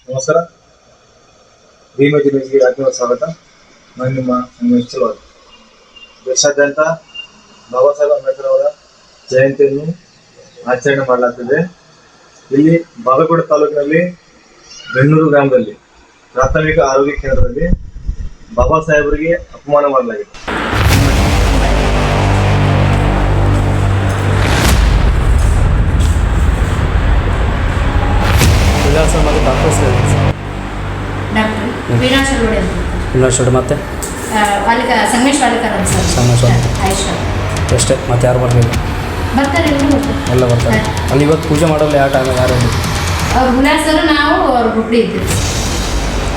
ನಮಸ್ಕಾರ. ಭೀಮಜಿ ನ್ಯೂಸ್ಗೆ ಆತ್ಮೀಯ ಸ್ವಾಗತ. ನಾನು ನಿಮ್ಮ ಚಲವಾದ. ದೇಶಾದ್ಯಂತ ಬಾಬಾ ಸಾಹೇಬ್ ಅಂಬೇಡ್ಕರ್ ಅವರ ಜಯಂತಿಯನ್ನು ಆಚರಣೆ ಮಾಡಲಾಗ್ತಿದೆ. ಇಲ್ಲಿ ಬಾಗಲಕೋಟೆ ತಾಲೂಕಿನಲ್ಲಿ ಬೆನ್ನೂರು ಗ್ರಾಮದಲ್ಲಿ ಪ್ರಾಥಮಿಕ ಆರೋಗ್ಯ ಕೇಂದ್ರದಲ್ಲಿ ಬಾಬಾ ಸಾಹೇಬರಿಗೆ ಅಪಮಾನ ಮಾಡಲಾಗಿದೆ. ಡಾಕ್ಟರ್ ಮತ್ತೆ ಸಂಗಮೇಶ್ ಅಷ್ಟೇ ಮತ್ತೆ ಯಾರು ಬರಲಿಲ್ಲ? ಎಲ್ಲ ಬರ್ತಾರೆ. ಅಲ್ಲಿ ಇವತ್ತು ಪೂಜೆ ಮಾಡೋಲ್ಲ ಯಾವ ಟೈಮ್ ಯಾರು ಅವ್ರು ಗುಲಾಸರು ನಾವು ಅವ್ರ ಗುಡ್ಡಿ ಇದ್ದೀವಿ.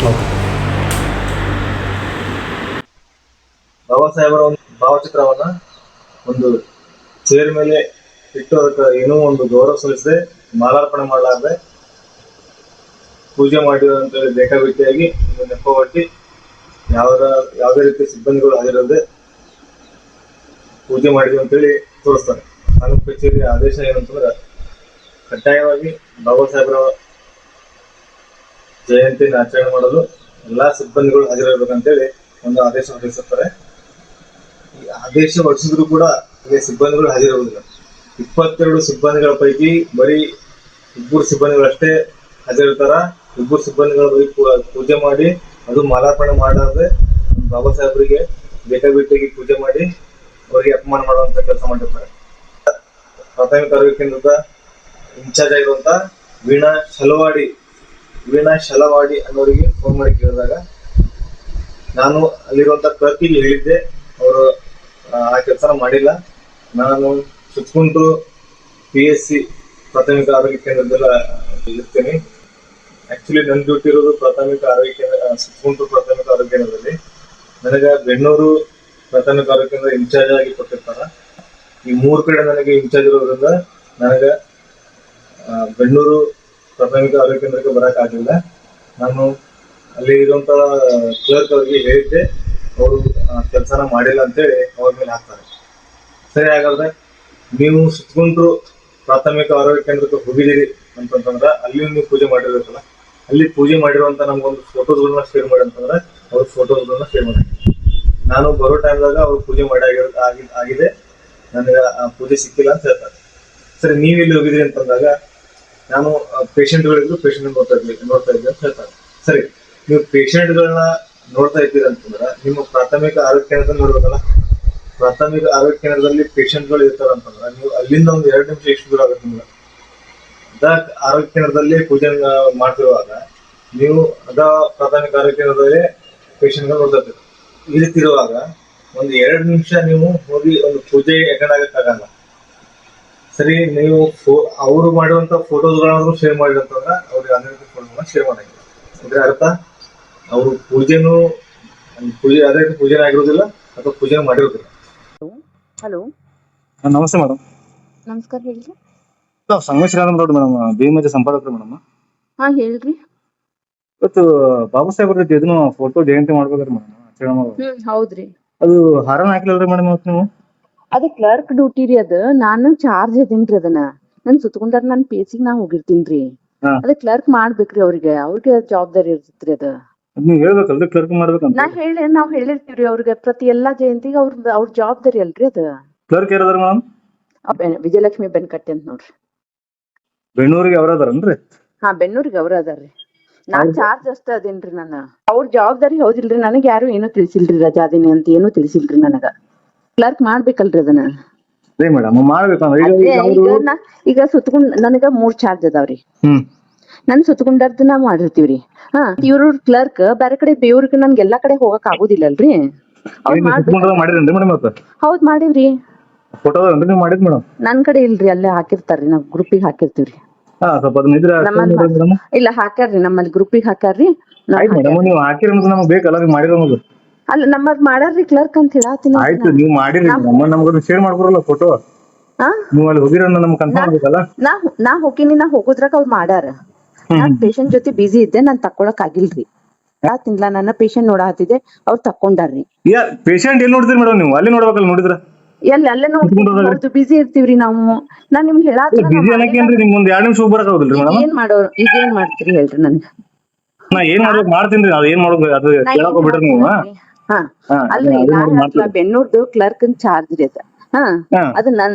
ಓಕೆ. ಬಾಬಾ ಸಾಹೇಬರ ಒಂದು ಭಾವಚಿತ್ರವನ್ನ ಒಂದು ಚೇರ್ ಮೇಲೆ ಇಟ್ಟು ಅದಕ್ಕೆ ಏನೋ ಒಂದು ಗೌರವ ಸಲ್ಲಿಸದೆ ಮಾಲಾರ್ಪಣೆ ಮಾಡಲಾರದೆ ಪೂಜೆ ಮಾಡಿರೋ ಅಂತೇಳಿ ಬೇಕಾಬಿಟ್ಟಿಯಾಗಿ ನೆಪ ಒಟ್ಟಿ ಯಾವುದೇ ರೀತಿ ಸಿಬ್ಬಂದಿಗಳು ಹಾಜರಿರದೆ ಪೂಜೆ ಮಾಡಿದ್ವಿ ಅಂತೇಳಿ ತೋರಿಸ್ತಾರೆ. ತಾಲೂಕು ಕಚೇರಿಯ ಆದೇಶ ಏನಂತಂದ್ರೆ ಕಡ್ಡಾಯವಾಗಿ ಬಾಬಾ ಸಾಹೇಬರ ಜಯಂತಿಯನ್ನು ಆಚರಣೆ ಮಾಡಲು ಎಲ್ಲಾ ಸಿಬ್ಬಂದಿಗಳು ಹಾಜರಿರ್ಬೇಕಂತೇಳಿ ಒಂದು ಆದೇಶ ಹೊರಡಿಸುತ್ತಾರೆ. ಈ ಆದೇಶ ಹೊರಡಿಸಿದ್ರು ಕೂಡ ಇಲ್ಲಿ ಸಿಬ್ಬಂದಿಗಳು ಹಾಜರಿರುವುದಿಲ್ಲ. 22 ಸಿಬ್ಬಂದಿಗಳ ಪೈಕಿ ಬರೀ 2 ಸಿಬ್ಬಂದಿಗಳಷ್ಟೇ ಹಾಜರಿರ್ತಾರ. 2 ಸಿಬ್ಬಂದಿಗಳು ಬರೀ ಪೂಜೆ ಮಾಡಿ ಅದು ಮಾಲಾರ್ಪಣೆ ಮಾಡಾದ್ರೆ ಬಾಬಾ ಸಾಹೇಬರಿಗೆ ಬೇಕಾಬಿಟ್ಟಿಯಾಗಿ ಪೂಜೆ ಮಾಡಿ ಅವರಿಗೆ ಅಪಮಾನ ಮಾಡುವಂತ ಕೆಲಸ ಮಾಡಿರ್ತಾರೆ. ಪ್ರಾಥಮಿಕ ಆರೋಗ್ಯ ಕೇಂದ್ರದ ಇನ್ಚಾರ್ಜ್ ಆಗಿರುವಂತ ವೀಣಾ ಶಲವಾಡಿ ಅನ್ನೋರಿಗೆ ಫೋನ್ ಮಾಡಿ ಕೇಳಿದಾಗ ನಾನು ಅಲ್ಲಿರುವಂತ ಕ್ಲರ್ಕಿಗೆ ಹೇಳಿದ್ದೆ, ಅವರು ಆ ಕೆಲಸ ಮಾಡಿಲ್ಲ. ನಾನು ಸುತ್ತಕುಂಟೂರು PSC ಪ್ರಾಥಮಿಕ ಆರೋಗ್ಯ ಕೇಂದ್ರದಲ್ಲ ಇರ್ತೇನೆ. ಆಕ್ಚುಲಿ ನನ್ನ ಡ್ಯೂಟಿ ಇರೋದು ಪ್ರಾಥಮಿಕ ಆರೋಗ್ಯ ಕೇಂದ್ರ ಸುತ್ತಕುಂಟೂರು ಪ್ರಾಥಮಿಕ ಆರೋಗ್ಯ ಕೇಂದ್ರದಲ್ಲಿ. ನನಗೆ ಬೆನ್ನೂರು ಪ್ರಾಥಮಿಕ ಆರೋಗ್ಯ ಕೇಂದ್ರ ಇನ್ಚಾರ್ಜ್ ಆಗಿ ಕೊಟ್ಟಿರ್ತಾರ. ಈ 3 ಕಡೆ ನನಗೆ ಇನ್ಚಾರ್ಜ್ ಇರೋದ್ರಿಂದ ನನಗೆ ಬೆನ್ನೂರು ಪ್ರಾಥಮಿಕ ಆರೋಗ್ಯ ಕೇಂದ್ರಕ್ಕೆ ಬರಕ್ ಆಗಿಲ್ಲ. ನಾನು ಅಲ್ಲಿ ಇರುವಂತ ಕ್ಲರ್ಕ್ ಅವರಿಗೆ ಹೇಳಿದ್ದೆ, ಅವರು ಕೆಲಸನ ಮಾಡಿಲ್ಲ ಅಂತೇಳಿ ಅವ್ರ ಮೇಲೆ ಹಾಕ್ತಾರೆ. ಸರಿ, ಹಾಗಾದ್ರೆ ನೀವು ಸುತ್ತಕುಂಟೂರು ಪ್ರಾಥಮಿಕ ಆರೋಗ್ಯ ಕೇಂದ್ರಕ್ಕೆ ಹೋಗಿದ್ದೀರಿ ಅಂತಂದ್ರೆ ಅಲ್ಲಿ ನೀವು ಪೂಜೆ ಮಾಡಿರ್ಬೇಕಲ್ಲ. ಅಲ್ಲಿ ಪೂಜೆ ಮಾಡಿರುವಂತ ನಮ್ಗೊಂದು ಫೋಟೋಸ್ಗಳನ್ನ ಶೇರ್ ಮಾಡಿ ಅಂತಂದ್ರೆ ಅವ್ರ ಫೋಟೋಸ್ಗಳನ್ನ ಶೇರ್ ಮಾಡಿ. ನಾನು ಬರೋ ಟೈಮ್ದಾಗ ಅವ್ರು ಪೂಜೆ ಮಾಡಿ ಆಗಿದೆ, ನನಗೆ ಆ ಪೂಜೆ ಸಿಕ್ಕಿಲ್ಲ ಅಂತ ಹೇಳ್ತಾರೆ. ಸರಿ, ನೀವೆಲ್ಲಿ ಹೋಗಿದ್ರಿ ಅಂತಂದಾಗ ನಾನು ಪೇಷಂಟ್ಗಳಿದ್ರು ಪೇಷಂಟ್ ನೋಡ್ತಾ ಇದ್ದೆ ಅಂತ ಹೇಳ್ತಾರೆ. ಸರಿ, ನೀವು ಪೇಷಂಟ್ಗಳನ್ನ ನೋಡ್ತಾ ಇದ್ದೀರಿ ಅಂತಂದ್ರೆ ನಿಮ್ಮ ಪ್ರಾಥಮಿಕ ಆರೋಗ್ಯ ಕೇಂದ್ರದಲ್ಲಿ ನೋಡ್ಬೇಕಲ್ಲ. ಪ್ರಾಥಮಿಕ ಆರೋಗ್ಯ ಕೇಂದ್ರದಲ್ಲಿ ಪೇಷಂಟ್ಗಳು ಇರ್ತಾರ ಅಂತಂದ್ರೆ ನೀವು ಅಲ್ಲಿಂದ ಒಂದು 2 ನಿಮಿಷ ಎಷ್ಟು ದೂರ ಆಗುತ್ತೆ ನಿಮ್ಗೆ. ಆರೋಗ್ಯ ಕೇಂದ್ರದಲ್ಲಿ ಪೂಜೆ ಮಾಡ್ತಿರುವಾಗ ನೀವು ಪ್ರಾಥಮಿಕ ಆರೋಗ್ಯ ಕೇಂದ್ರದಲ್ಲಿ ಪೇಷಂಟ್ಗಳು ನೋಡ್ತಾ ಇರ್ತೀರಿ. ಈ ರೀತಿ ಇರುವಾಗ ಒಂದು 2 ನಿಮಿಷ ನೀವು ಹೋಗಿ ಒಂದು ಪೂಜೆ ಅಟೆಂಡ್ ಆಗಕ್ಕಾಗಲ್ಲ. ಸರಿ, ನೀವು ಅವರು ಮಾಡುವಂತ ಫೋಟೋಸ್ಗಳಾದ್ರೂ ಶೇರ್ ಮಾಡಿ ಅಂತಂದ್ರೆ ಅವ್ರಿಗೆ ಅದೇ ರೀತಿ ಫೋಟೋಗಳನ್ನ ಶೇರ್ ಮಾಡಂಗಿಲ್ಲ. ಇದ್ರ ಅರ್ಥ ಅವರು ಪೂಜೆ ಅದೇ ರೀತಿ ಪೂಜೆನ ಆಗಿರೋದಿಲ್ಲ ಅಥವಾ ಪೂಜೆ ಮಾಡಿರೋದಿಲ್ಲ. ಹಲೋ, ನಮಸ್ತೆ ಮೇಡಮ್. ನಮಸ್ಕಾರ, ಹೇಳ್ರಿ. ಸಂಗಮೇಶ್ವರ ಮೇಡಮ್, ಭೀಮಜಿ ಸಂಪಾದಕರು ಮೇಡಮ್. ಹಾ, ಹೇಳ್ರಿ. ಇವತ್ತು ಬಾಬಾ ಸಾಹೇಬ್ರ ಇದನ್ನು ಫೋಟೋ ಜಯಂತಿ ಮಾಡ್ಬೇಕ್ರಿ ಮೇಡಮ್. ಹೌದ್ರಿ. ಅದು ಹಾರನ ಹಾಕಿಲ್ಲಲ್ರಿ ಮೇಡಮ್ ಇವತ್ತು ನೀವು? ಅದ ಕ್ಲರ್ಕ್ ಡ್ಯೂಟಿ ರೀ. ಅದ ನಾನು ಚಾರ್ಜ್ ಅದೀನ್ರಿ. ಅದನ್ನ ನನ್ ಸುತ್ತಕೊಂಡಾರ ನನ್ ಪೇಸಿಗೆ ನಾ ಹೋಗಿರ್ತೀನ್ರಿ. ಅದ ಕ್ಲರ್ಕ್ ಮಾಡ್ಬೇಕ್ರಿ. ಅವ್ರಿಗೆ ಜವಾಬ್ದಾರಿ ಇರ್ತೈತ್ರಿ. ಅದ ನೀವ್ ಹೇಳ್ಬೇಕಲ್ರಿ, ಕ್ಲರ್ಕ್ ಮಾಡ್ಬೇಕಂತ ನಾವ್ ಹೇಳಿರ್ತೀವ್ರಿ ಅವ್ರಿಗೆ. ಪ್ರತಿ ಎಲ್ಲಾ ಜಯಂತಿಗೆ ಅವ್ರ ಜವಾಬ್ದಾರಿ ಅಲ್ರಿ ಅದ. ಕ್ಲರ್ಕ್ ಯಾರದಾರ ಮೇಡಮ್? ವಿಜಯಲಕ್ಷ್ಮಿ ಬೆನ್ಕಟ್ಟೆ ಅಂತ ನೋಡ್ರಿ. ಬೆಣ್ಣೂರಿಗೆ ಅವ್ರ ಅದಾರನ್ರಿ? ಹಾ, ಬೆನ್ನೂರಿಗೆ ಅವ್ರ ಅದಾರ್ರಿ. ನಾನ್ ಚಾರ್ಜ್ ಅಷ್ಟ ಅದೇನ್ರಿ. ನಾನು ಅವ್ರ ಜವಾಬ್ದಾರಿ ಹೌದಿಲ್ರಿ. ನನಗ್ ಯಾರು ಏನೂ ತಿಳಿಸಿಲ್ರಿ, ರಜಾ ದಿನ ಅಂತ ಏನೂ ತಿಳಿಸಿಲ್ರಿ. ನನಗ ಕ್ಲರ್ಕ್ ಮಾಡ್ಬೇಕಲ್ರಿ ಅದನ್ನ. ಈಗ ಸುತ್ತಕೊಂಡ್ ನನಗ 3 ಚಾರ್ಜ್ ಅದಾವ್ರಿ. ನನ್ ಸುತ್ತಕೊಂಡಾರ್ದು ನಾವ್ ಮಾಡಿರ್ತೀವ್ರಿ. ಇವ್ರ ಕ್ಲರ್ಕ್ ಬೇರೆ ಕಡೆ ಬೇವ್ರಿಗೆ ನನ್ಗೆ ಎಲ್ಲಾ ಕಡೆ ಹೋಗಕ್ ಆಗುದಿಲ್ಲಲ್ರಿ. ಹೌದ್, ಮಾಡಿವ್ರಿ. ನನ್ ಕಡೆ ಇಲ್ರಿ, ಅಲ್ಲೇ ಹಾಕಿರ್ತಾರ್ರಿ. ನಾವ್ ಗ್ರೂಪಿಗೆ ಹಾಕಿರ್ತೀವ್ರಿ. ಇಲ್ಲ, ಹಾಕ್ಯಾರ್ರಿ. ನಮ್ಮಲ್ಲಿ ಗ್ರೂಪಿಗೆ ಹಾಕ್ಯಾರ್ರಿ. ಅಲ್ಲ, ನಮ್ಮದ್ ಮಾಡ್ಯಾರ್ರಿ ಕ್ಲರ್ಕ್ ಅಂತ ಹೇಳಾತೀನಿ. ನಾ ಹೋಗಿನಿ. ನಾ ಹೋಗೋದ್ರಾಗ ಅವ್ರು ಮಾಡ್ಯಾರ. ನಾನ್ ಪೇಷಂಟ್ ಜೊತೆ ಬಿಸಿ ಇದ್ದೆ, ನಾನ್ ತಕೊಳಕ್ ಆಗಿಲ್ರಿ. ತಿನ್ಲಾ, ನನ್ನ ಪೇಷಂಟ್ ನೋಡಾತಿದ್ದೆ, ಅವ್ರು ತಕೊಂಡಾರ್ರಿ. ಪೇಷಂಟ್ ಎಲ್ಲಿ ನೋಡ್ತೀರಿ ಮೇಡಮ್ ನೀವು? ಅಲ್ಲಿ ನೋಡ್ಬೇಕಲ್ಲ, ನೋಡಿದ್ರ ಅಲ್ಲೇ ನೋಡ್ತೀವಿ. ಬಿಸಿ ಇರ್ತೀವ್ರಿ ನಾವು. ನಾನ್ ನಿಮ್ಗೆ ಹೇಳಾತೀನಿ. ಏನ್ ಮಾಡ್ತೀರಿ ಹೇಳ್ರಿ ನನ್ಗೆ? ನಾ ಏನ್ ಮಾಡ್ಬೇಕು ಮಾಡ್ತೀನಿ, ಅದ್ ಏನ್ ಮಾಡ್ಬೇಕು ಅದು ನಾ ಕೇಳಕ್ ಹೋಗ್ಬಿಡ್ರಿ ನೀವು. ಹಾ ಹಾ, ಅಲ್ರಿ ಅದನ್ನ ನಾ ಮಾಡಿ ಮಾಡ್ತೀರಿ. ಬೆನ್ನೂರ್ದು ಕ್ಲರ್ಕ್ ಚಾರ್ಜ್ ರೀ ಅದ. ಹಾ ಹಾ. ಅದು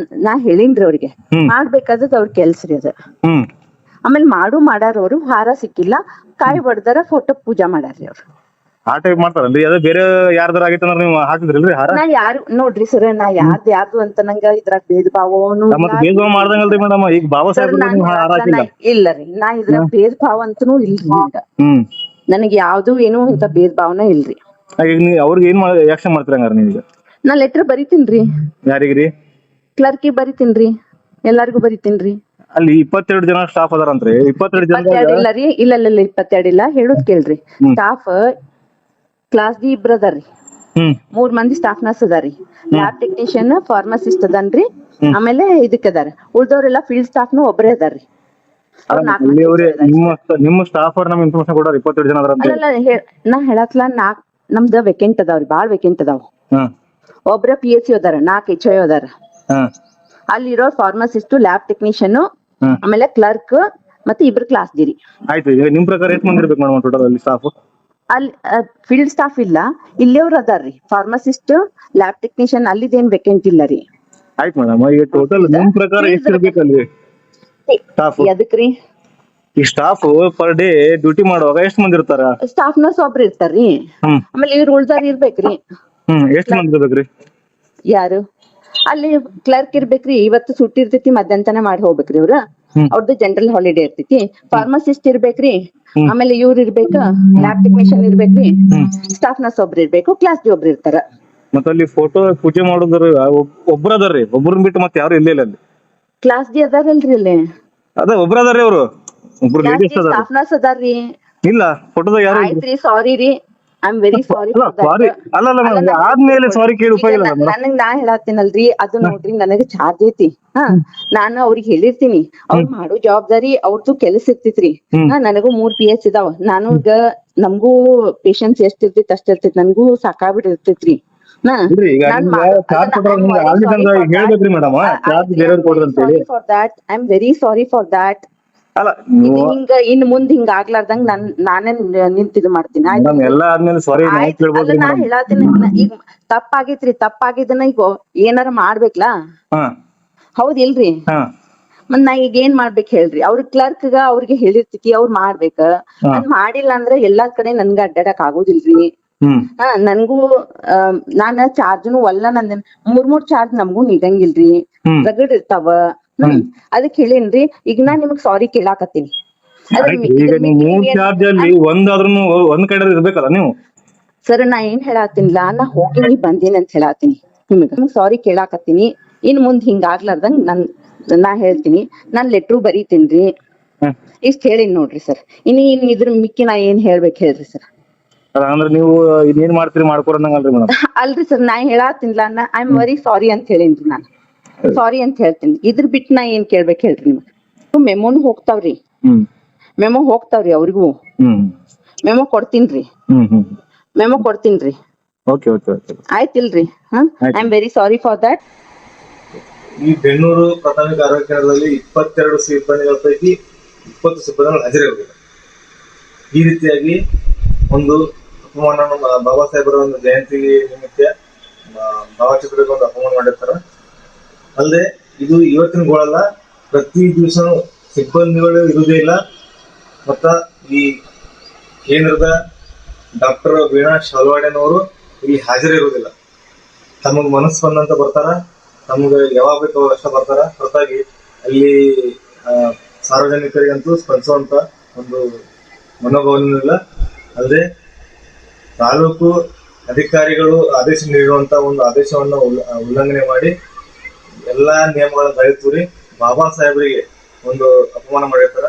ನಾ ಹೇಳಿನ್ರಿ ಅವ್ರಿಗೆ ಹ್ಮ್. ಮಾಡ್ಬೇಕಾದದ್ ಅವ್ರ ಕೆಲ್ಸ ರೀ ಅದ. ಹ್ಮ್ ಆಮೇಲೆ ಮಾಡಾರ ಅವ್ರು ಹಾರ ಸಿಕ್ಕಿಲ್ಲ, ಕಾಯಿ ಹೊಡ್ದಾರ, ಫೋಟೋ ಪೂಜಾ ಮಾಡಾರ್ರಿ ಅವ್ರು. ಆ ಟೈಪ್ ಮಾಡ್ತಾರಲ್ರಿ, ಅದೇ ಬೇರೆ ಯಾರ್ದಾರ ಆಗಿತ್ತು ಅಂದ್ರೆ ನೀವು ಹಾಕಿದ್ರಿಲ್ರಿ ಹಾರ? ನಾ ಯಾರು ನೋಡ್ರಿ ಸರ್, ನಾ ಯಾರ್ದು ಅಂತ ನಂಗ ಇದ್ರಾಗ ಭೇದ ಭಾವನು ಮತ್ತೆ ಭೇದ ಭಾವ ಮಾಡ್ದಂಗಲ್ರಿ ಮೇಡಮ್, ಈಗ ಬಾಬಾ ಸಾಹೇಬ್ ನೀವು ಹಾರ ಹಾಕಿಲ್ಲ. ಇಲ್ಲ ರೀ, ನಾ ಇದ್ರಾಗ ಭೇದ ಭಾವ ಅಂತನೂ ಇಲ್ರಿ ಈಗ. ನನಗೆ ಯಾವ್ದು ಏನು ಇಂತ ಭೇದ ಭಾವನ ಇಲ್ರಿ. ಈಗ ನೀವು ಅವ್ರಿಗೆ ಏನ್ ಆಕ್ಷನ್ ಮಾಡ್ತೀರ ಹಂಗಾರ ನೀವೀಗ? ನಾ ಲೆಟರ್ ಬರಿತೀನ್ರಿ. ಯಾರಿಗ್ರಿ? ಕ್ಲರ್ಕಿಗೆ ಬರಿತೀನ್ರಿ, ಎಲ್ಲಾರ್ಗು ಬರಿತೀನ್ರಿ. ಅಲ್ಲಿ 22 ಜನ ಸ್ಟಾಫ್ ಅದಾರಂತ್ರಿ. 22 ಜನ 22 ಇಲ್ಲ ರೀ, ಇಲ್ಲ 22 ಇಲ್ಲ, ಹೇಳುದ್ ಕೇಳ್ರಿ. ಸ್ಟಾಫ್ ಕ್ಲಾಸ್ ಡಿ ಇಬ್ರು ಅದಾರ್ರಿ, 3 ಮಂದಿ ಸ್ಟಾಫ್ ನರ್ಸ್ ಅದಾರಿ, ಲ್ಯಾಬ್ ಟೆಕ್ನಿಷಿಯನ್, ಫಾರ್ಮಸಿಸ್ಟ್ ಅದನ್ರಿ, ಆಮೇಲೆ ಇದಕ್ ಅದಾರ. ಉಳ್ದವ್ರೆಲ್ಲ ಫೀಲ್ಡ್ ಸ್ಟಾಫ್ನು ಒಬ್ರೇ ಅದಾರ್ರಿ. ನಿಮ್ಮ ಸ್ಟಾಫ್ ಅವ್ರ ನಮ್ಗೆ ಇನ್ಫಾರ್ಮೇಶನ್ ಕೊಡೋರು 22 ಜನ ಅದಾರ. ಅಲ್ಲ ನಾ ಹೇಳತ್ಲ, ನಮ್ದ ವೇಕೆಂಟ್ ಅದಾವ್ರಿ, ಬಾಳ್ ವೇಕೆಂಟ್ ಅದಾವ. ಒಬ್ರ PHC ಅದಾರ, 4 HO ಅದಾರ. ಅಲ್ಲಿರೋ ಫಾರ್ಮಸಿಸ್ಟ್, ಲ್ಯಾಬ್ ಟೆಕ್ನಿಷಿಯನ್, ಆಮೇಲೆ ಕ್ಲರ್ಕ್, ಮತ್ತೆ ಇಬ್ರು ಕ್ಲಾಸ್ ಡಿರಿ. ಆಯ್ತು, ಈಗ ನಿಮ್ ಪ್ರಕಾರ ಎಷ್ಟು ಮಂದಿ ಇರ್ಬೇಕು ಮೇಡಮ್ ಟೋಟಲ್ ಅಲ್ಲಿ ಸ್ಟಾಫ್? ಅಲ್ಲಿ ಫೀಲ್ಡ್ ಸ್ಟಾಫ್ ಇಲ್ಲ, ಇಲ್ಲಿಯವ್ರು ಅದಾರ್ರಿ, ಫಾರ್ಮಸಿಸ್ಟ್, ಲ್ಯಾಬ್ ಟೆಕ್ನಿಷಿಯನ್, ಅಲ್ಲಿದೇನ್ ವೇಕೆಂಟ್ ಇಲ್ಲ ರೀ. ಆಯ್ತು ಮೇಡಮ್, ಈಗ ಟೋಟಲ್ ನಿಮ್ ಪ್ರಕಾರ ಎಷ್ಟು ಇರ್ಬೇಕಲ್ರಿ ಸ್ಟಾಫ್? ಅದಕ್ರಿ ಈ ಸ್ಟಾಫ್ ಪರ್ ಡೇ ಡ್ಯೂಟಿ ಮಾಡುವಾಗ ಎಷ್ಟು ಮಂದಿ ಇರ್ತಾರ? ಸ್ಟಾಫ್ ನರ್ಸ್ ಒಬ್ರು ಇರ್ತಾರ್ರಿ, ಆಮೇಲೆ ಇವ್ರು ಉಳ್ದಾರ ಇರ್ಬೇಕ್ರಿ. ಎಷ್ಟು ಮಂದಿ ಇರ್ಬೇಕ್ರಿ? ಯಾರು ಅಲ್ಲಿ ಕ್ಲರ್ಕ್ ಇರ್ಬೇಕ್ರಿ, ಇವತ್ತು ಸುಟ್ಟಿ ಇರ್ತೈತಿ, ಮಧ್ಯಾಹ್ನ ಮಾಡಿ ಹೋಗ್ಬೇಕ್ರಿ ಇವ್ರ, ಅವ್ರದ್ದು ಜನರಲ್ ಹಾಲಿಡೇ ಇರ್ತೈತಿ. ಫಾರ್ಮಸಿಸ್ಟ್ ಇರ್ಬೇಕ್ರಿ, ಆಮೇಲೆ ಇವ್ರು ಇರ್ಬೇಕ, ಲ್ಯಾಬ್ ಟೆಕ್ನಿಷಿಯನ್ ಇರ್ಬೇಕ್ರಿ, ಸ್ಟಾಫ್ ನರ್ಸ್ ಒಬ್ರು ಇರ್ಬೇಕು, ಕ್ಲಾಸ್ ಡಿ ಒಬ್ರು ಇರ್ತಾರ. ಮತ್ತೆ ಅಲ್ಲಿ ಫೋಟೋ ಪೂಜೆ ಮಾಡೋದ್ರ ಒಬ್ರ ಅದಾರ್ರಿ, ಒಬ್ರನ್ ಬಿಟ್ಟು ಮತ್ತೆ ಯಾರು ಇಲ್ಲ ಅಲ್ಲಿ. ಕ್ಲಾಸ್ ಡಿ ಅದಾರಲ್ರಿ ಅಲ್ಲಿ, ಅದ ಒಬ್ರ ಅದಾರ್ರಿ, ಅವ್ರು ಒಬ್ರು ಲೇಡೀಸ್ ಅದಾರ. ಸ್ಟಾಫ್ ನರ್ಸ್ ಅದಾರ್ರಿ. ಇಲ್ಲ ಫೋಟೋದಾಗ ಯಾರು? ಆಯ್ತ್ರಿ, ಸಾರಿ ರೀ, I am very sorry. Sorry ಅಲ್ಲ ಮೇಡಮ್, ಆದ್ಮೇಲೆ ಸಾರಿ ಕೇಳಿ ಉಪಯೋಗ ಇಲ್ಲ. ನನಗ್ ನಾ ಹೇಳತ್ತೀನಲ್ರಿ, ಅದು ನೋಡ್ರಿ ನನಗ್ ಚಾರ್ಜ್ ಐತಿ. ನಾನು ಅವ್ರಿಗೆ ಹೇಳಿರ್ತೀನಿ, ಅವ್ರು ಮಾಡೋ ಜವಾಬ್ದಾರಿ ಅವ್ರದ್ದು ಕೆಲಸ ಇರ್ತೈತ್ರಿ. ನನಗೂ 3 PH ಇದಾವ, ನಾನು ಈಗ ನಮಗೂ ಪೇಷನ್ಸ್ ಎಷ್ಟ್ ಇರ್ತೈತಿ ಅಷ್ಟ ಇರ್ತೈತಿ, ನನ್ಗೂ ಸಾಕಾಗ್ಬಿಟ್ಟಿರ್ತೈತ್ರಿ. ಅಲ್ಲ ಇನ್ ಮುಂದ್ ಹಿಂಗ ಆಗ್ಲಾರ್ದಂಗ್ ನಾನೇ ನಿಂತಿದ್ ಮಾಡ್ತೀನಿ. ನಾ ಹೇಳತ್ತೀನಿ, ಈಗ ತಪ್ಪಾಗಿದ್ನ ಈಗ ಏನಾರ ಮಾಡ್ಬೇಕಲ್ಲ, ಹೌದಿಲ್ರಿ? ಮತ್ ನಾ ಈಗ ಏನ್ ಮಾಡ್ಬೇಕ್ ಹೇಳ್ರಿ? ಅವ್ರ ಕ್ಲರ್ಕ್ ಅವ್ರಿಗೆ ಹೇಳಿರ್ತೈತಿ, ಅವ್ರ ಮಾಡ್ಬೇಕ. ಅದ್ ಮಾಡಿಲ್ಲ ಅಂದ್ರೆ ಎಲ್ಲಾ ಕಡೆ ನನ್ಗ ಅಡ್ಡಾಡಕ್ ಆಗೋದಿಲ್ರಿ. ನನ್ಗೂ ನಾನ್ ಚಾರ್ಜ್ನು ಒಲ್ಲ, ನಂದ್ 3 ಚಾರ್ಜ್ ನಮಗೂ ನಿಗಂಗಿಲ್ರಿ, ರಗಡ್ ಇರ್ತಾವ. ಅದಕ್ ಹೇಳೇನ್ರಿ, ಈಗ ನಾ ನಿಮಗ್ ಸಾರಿ ಕೇಳಾಕತ್ತೀನಿ. ಒಂದ್ ಕಡೆ ಇರ್ಬೇಕಲ್ಲ ನೀವು. ಸರ್ ನಾ ಏನ್ ಹೇಳಾತೀನಿಲ್ಲ, ನಾ ಹೋಗಿನಿ ಬಂದೀನಿ ಅಂತ ಹೇಳಾತೀನಿ, ನಿಮಗ್ ಸಾರಿ ಕೇಳಾಕತ್ತೀನಿ. ಇನ್ ಮುಂದ್ ಹಿಂಗ ಆಗ್ಲಾರ್ದಂಗ್ ನಾ ಹೇಳ್ತೀನಿ, ನಾನ್ ಲೆಟ್ರು ಬರೀತೀನ್ರಿ. ಇಷ್ಟ್ ಹೇಳಿನ್ ನೋಡ್ರಿ ಸರ್. ಇನ್ ಇದ್ರ ಮಿಕ್ಕಿ ನಾ ಏನ್ ಹೇಳ್ಬೇಕು ಹೇಳ್ರಿ ಸರ್? ಅಂದ್ರೆ ನೀವು ಇದೇನ್ ಮಾಡ್ತೀರಿ ಮಾಡ್ಕೊರಂಗಲ್ರಿ ಮೇಡಮ್. ಅಲ್ರಿ ಸರ್, ನಾ ಹೇಳಾತಿನ್ಲ, ಐ ಆಮ್ ವೆರಿ ಸಾರಿ ಅಂತ ಹೇಳೇನ್ರಿ. ನಾನು ಸಾರಿ ಅಂತ ಹೇಳ್ತೀನಿ. ಇದ್ರ ಬಿಟ್ಟು ನಾ ಏನ್ ಕೇಳ್ಬೇಕು ಹೇಳ್ರಿ ನಿಮ್ಗೆ? ಮೆಮೋನು ಹೋಗ್ತಾವ್ರಿ, ಮೆಮೋ ಹೋಗ್ತಾವ್ರಿ, ಅವ್ರಿಗೂ ಮೆಮೋ ಕೊಡ್ತೀನ್ರಿ, ಮೆಮೋ ಕೊಡ್ತೀನ್ರಿ. ಆಯ್ತಿಲ್ರಿ? I am very sorry for that. ಈ ಬೆನ್ನೂರು ಪ್ರಾಥಮಿಕ ಆರೋಗ್ಯ ಕೇಂದ್ರದಲ್ಲಿ 22 ಸಿಬ್ಬಂದಿಗಳ ಪೈಕಿ 20 ಸಿಬ್ಬಂದಿಗಳು ಹಾಜರಿರಬೇಕು. ಈ ರೀತಿಯಾಗಿ ಒಂದು ಅಪಮಾನ, ಬಾಬಾ ಸಾಹೇಬರ ಒಂದು ಜಯಂತಿ ನಿಮಿತ್ತ ಭಾವಚಿತ್ರಕ್ಕೆ ಒಂದು ಅಪಮಾನ ಮಾಡಿರ್ತಾರ. ಅಲ್ಲದೆ ಇದು ಇವತ್ತಿನ ಗೋಳಲ್ಲ, ಪ್ರತಿ ದಿವಸ ಸಿಬ್ಬಂದಿಗಳು ಇರುವುದೇ ಇಲ್ಲ. ಮತ್ತ ಈ ಕೇಂದ್ರದ ಡಾಕ್ಟರ್ ವೀಣಾ ಶಾಲ್ವಾಡೆನವರು ಇಲ್ಲಿ ಹಾಜರಿರುವುದಿಲ್ಲ. ತಮಗ್ ಮನಸ್ಸು ಬಂದಂತ ಬರ್ತಾರ, ನಮ್ಗೆ ಯಾವಾಗ ಬೇಕು ಅಷ್ಟ ಬರ್ತಾರ. ಹೊರತಾಗಿ ಅಲ್ಲಿ ಸಾರ್ವಜನಿಕರಿಗಂತೂ ಸ್ಪಂದಿಸುವಂತ ಒಂದು ಮನೋಭಾವನೂ ಇಲ್ಲ. ಅಲ್ಲದೆ ತಾಲೂಕು ಅಧಿಕಾರಿಗಳು ಆದೇಶ ನೀಡುವಂತ ಒಂದು ಆದೇಶವನ್ನು ಉಲ್ಲಂಘನೆ ಮಾಡಿ ಎಲ್ಲಾ ನಿಯಮಗಳನ್ನು ಗಾಳಿ ಬಾಬಾ ಸಾಹೇಬರಿಗೆ ಒಂದು ಅಪಮಾನ ಮಾಡಿರ್ತಾರ.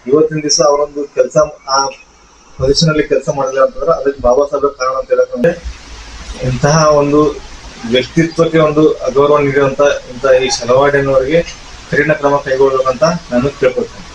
ಇವತ್ತಿನ ದಿವಸ ಅವರೊಂದು ಕೆಲಸ ಆ ಪೊಸಿಷನ್ ಅಲ್ಲಿ ಕೆಲಸ ಮಾಡಿಲ್ಲ ಅಂತಂದ್ರೆ ಅದಕ್ಕೆ ಬಾಬಾ ಸಾಹೇಬ್ ಕಾರಣ ಅಂತ ಹೇಳಕ್ಕೆ, ಇಂತಹ ಒಂದು ವ್ಯಕ್ತಿತ್ವಕ್ಕೆ ಒಂದು ಅಗೌರವ ನೀಡುವಂತ ಇಂತಹ ಈ ಶಲವಾಡಿನವರಿಗೆ ಕಠಿಣ ಕ್ರಮ ಕೈಗೊಳ್ಳಬೇಕಂತ ನಾನು ಕೇಳ್ಕೊಳ್ತೇನೆ.